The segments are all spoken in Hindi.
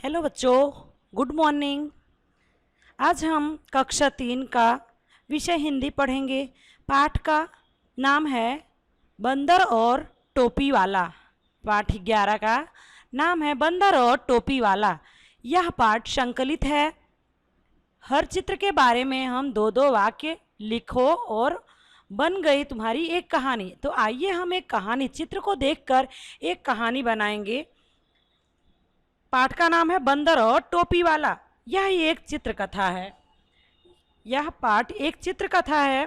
हेलो बच्चों, गुड मॉर्निंग। आज हम कक्षा 3 का विषय हिंदी पढ़ेंगे। पाठ का नाम है बंदर और टोपी वाला। पाठ 11 का नाम है बंदर और टोपी वाला। यह पाठ संकलित है। हर चित्र के बारे में हम दो दो वाक्य लिखो और बन गई तुम्हारी एक कहानी। तो आइए हम एक कहानी चित्र को देखकर एक कहानी बनाएंगे। पाठ का नाम है बंदर और टोपी वाला। यह एक चित्रकथा है। यह पाठ एक चित्रकथा है।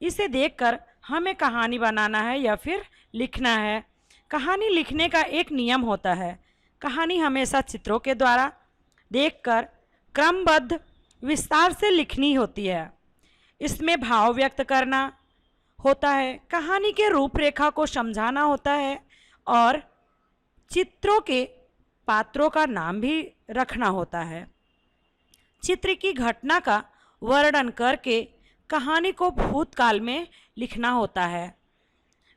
इसे देखकर हमें कहानी बनाना है या फिर लिखना है। कहानी लिखने का एक नियम होता है। कहानी हमेशा चित्रों के द्वारा देखकर क्रमबद्ध विस्तार से लिखनी होती है। इसमें भाव व्यक्त करना होता है, कहानी के रूपरेखा को समझाना होता है और चित्रों के पात्रों का नाम भी रखना होता है। चित्र की घटना का वर्णन करके कहानी को भूतकाल में लिखना होता है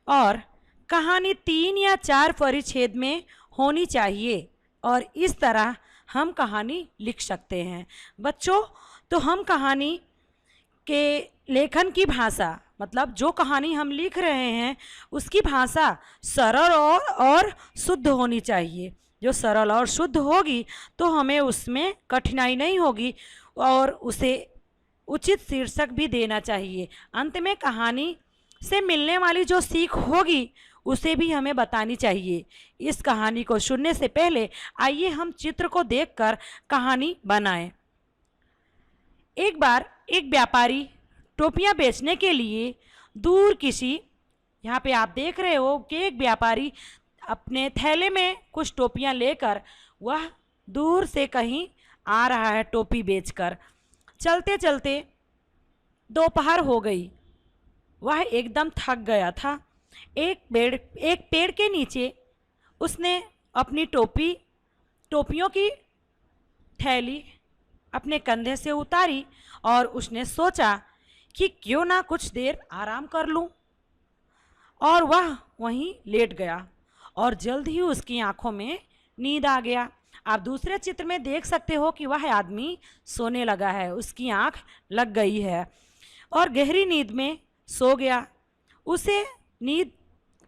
और कहानी 3 या 4 परिच्छेद में होनी चाहिए और इस तरह हम कहानी लिख सकते हैं। बच्चों, तो हम कहानी के लेखन की भाषा, मतलब जो कहानी हम लिख रहे हैं उसकी भाषा सरल और शुद्ध होनी चाहिए। जो सरल और शुद्ध होगी तो हमें उसमें कठिनाई नहीं होगी और उसे उचित शीर्षक भी देना चाहिए। अंत में कहानी से मिलने वाली जो सीख होगी उसे भी हमें बतानी चाहिए। इस कहानी को सुनने से पहले आइए हम चित्र को देखकर कहानी बनाएं। एक बार एक व्यापारी टोपियां बेचने के लिए दूर किसी, यहाँ पे आप देख रहे हो कि एक व्यापारी अपने थैले में कुछ टोपियां लेकर वह दूर से कहीं आ रहा है टोपी बेचकर। चलते चलते दोपहर हो गई। वह एकदम थक गया था। एक पेड़ के नीचे उसने अपनी टोपियों की थैली अपने कंधे से उतारी और उसने सोचा कि क्यों ना कुछ देर आराम कर लूं, और वह वहीं लेट गया और जल्द ही उसकी आंखों में नींद आ गया। आप दूसरे चित्र में देख सकते हो कि वह आदमी सोने लगा है, उसकी आंख लग गई है और गहरी नींद में सो गया। उसे नींद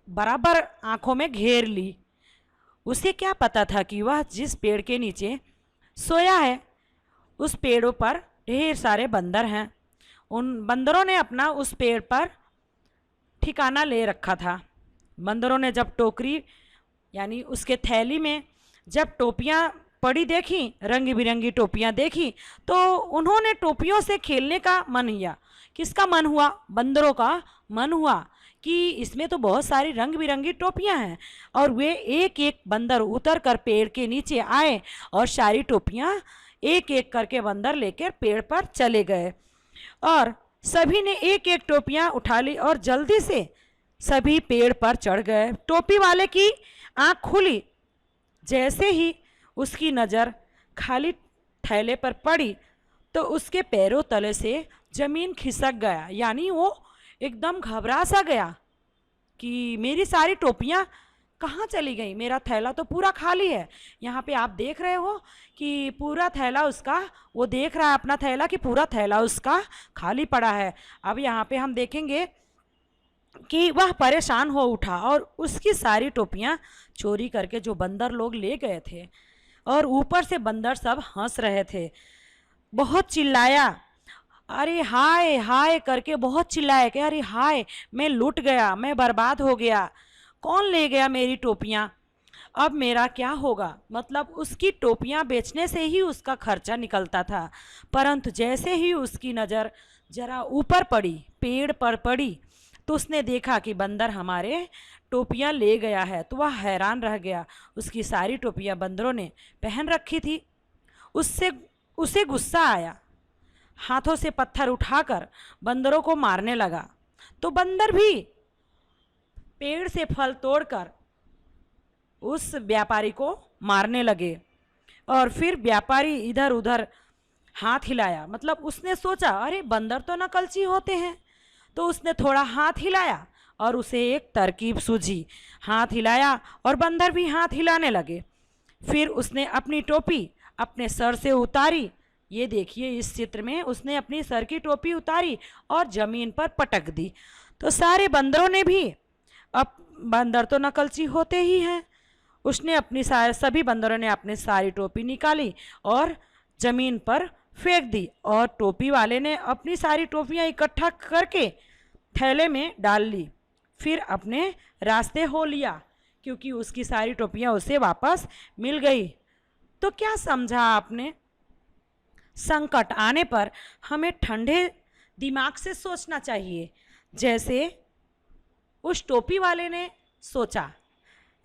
बराबर आंखों में घेर ली। उसे क्या पता था कि वह जिस पेड़ के नीचे सोया है उस पेड़ों पर ढेर सारे बंदर हैं। उन बंदरों ने अपना उस पेड़ पर ठिकाना ले रखा था। बंदरों ने जब टोकरी यानी उसके थैली में जब टोपियां पड़ी देखी, रंग बिरंगी टोपियां देखी, तो उन्होंने टोपियों से खेलने का मन किया। किसका मन हुआ? बंदरों का मन हुआ कि इसमें तो बहुत सारी रंग बिरंगी टोपियां हैं। और वे एक एक बंदर उतर कर पेड़ के नीचे आए और सारी टोपियां एक एक करके बंदर लेकर पेड़ पर चले गए और सभी ने एक एक टोपियां उठा ली और जल्दी से सभी पेड़ पर चढ़ गए। टोपी वाले की आंख खुली। जैसे ही उसकी नज़र खाली थैले पर पड़ी तो उसके पैरों तले से जमीन खिसक गया, यानी वो एकदम घबरा सा गया कि मेरी सारी टोपियां कहाँ चली गई, मेरा थैला तो पूरा खाली है। यहाँ पे आप देख रहे हो कि पूरा थैला उसका, वो देख रहा है अपना थैला कि पूरा थैला उसका खाली पड़ा है। अब यहाँ पे हम देखेंगे कि वह परेशान हो उठा और उसकी सारी टोपियां चोरी करके जो बंदर लोग ले गए थे, और ऊपर से बंदर सब हंस रहे थे। बहुत चिल्लाया, अरे हाय हाय करके बहुत चिल्लाया कि अरे हाय, मैं लूट गया, मैं बर्बाद हो गया, कौन ले गया मेरी टोपियां, अब मेरा क्या होगा। मतलब उसकी टोपियां बेचने से ही उसका खर्चा निकलता था। परंतु जैसे ही उसकी नज़र जरा ऊपर पड़ी, पेड़ पर पड़ी, तो उसने देखा कि बंदर हमारे टोपियां ले गया है। तो वह हैरान रह गया। उसकी सारी टोपियां बंदरों ने पहन रखी थी। उसे गुस्सा आया। हाथों से पत्थर उठाकर बंदरों को मारने लगा। तो बंदर भी पेड़ से फल तोड़कर उस व्यापारी को मारने लगे। और फिर व्यापारी इधर उधर हाथ हिलाया, मतलब उसने सोचा अरे बंदर तो नकलची होते हैं, तो उसने थोड़ा हाथ हिलाया और उसे एक तरकीब सूझी। हाथ हिलाया और बंदर भी हाथ हिलाने लगे। फिर उसने अपनी टोपी अपने सर से उतारी। ये देखिए इस चित्र में उसने अपनी सर की टोपी उतारी और जमीन पर पटक दी। तो सारे बंदरों ने भी, अब बंदर तो नकलची होते ही हैं, उसने अपनी सभी बंदरों ने अपनी सारी टोपी निकाली और जमीन पर फेंक दी और टोपी वाले ने अपनी सारी टोपियां इकट्ठा करके थैले में डाल ली। फिर अपने रास्ते हो लिया क्योंकि उसकी सारी टोपियां उसे वापस मिल गई। तो क्या समझा आपने? संकट आने पर हमें ठंडे दिमाग से सोचना चाहिए, जैसे उस टोपी वाले ने सोचा।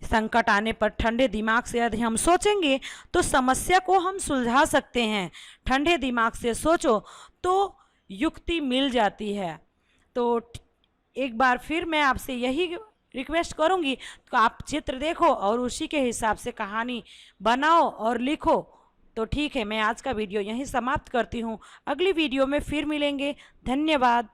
संकट आने पर ठंडे दिमाग से यदि हम सोचेंगे तो समस्या को हम सुलझा सकते हैं। ठंडे दिमाग से सोचो तो युक्ति मिल जाती है। तो एक बार फिर मैं आपसे यही रिक्वेस्ट करूंगी, तो आप चित्र देखो और उसी के हिसाब से कहानी बनाओ और लिखो। तो ठीक है, मैं आज का वीडियो यहीं समाप्त करती हूँ। अगली वीडियो में फिर मिलेंगे। धन्यवाद।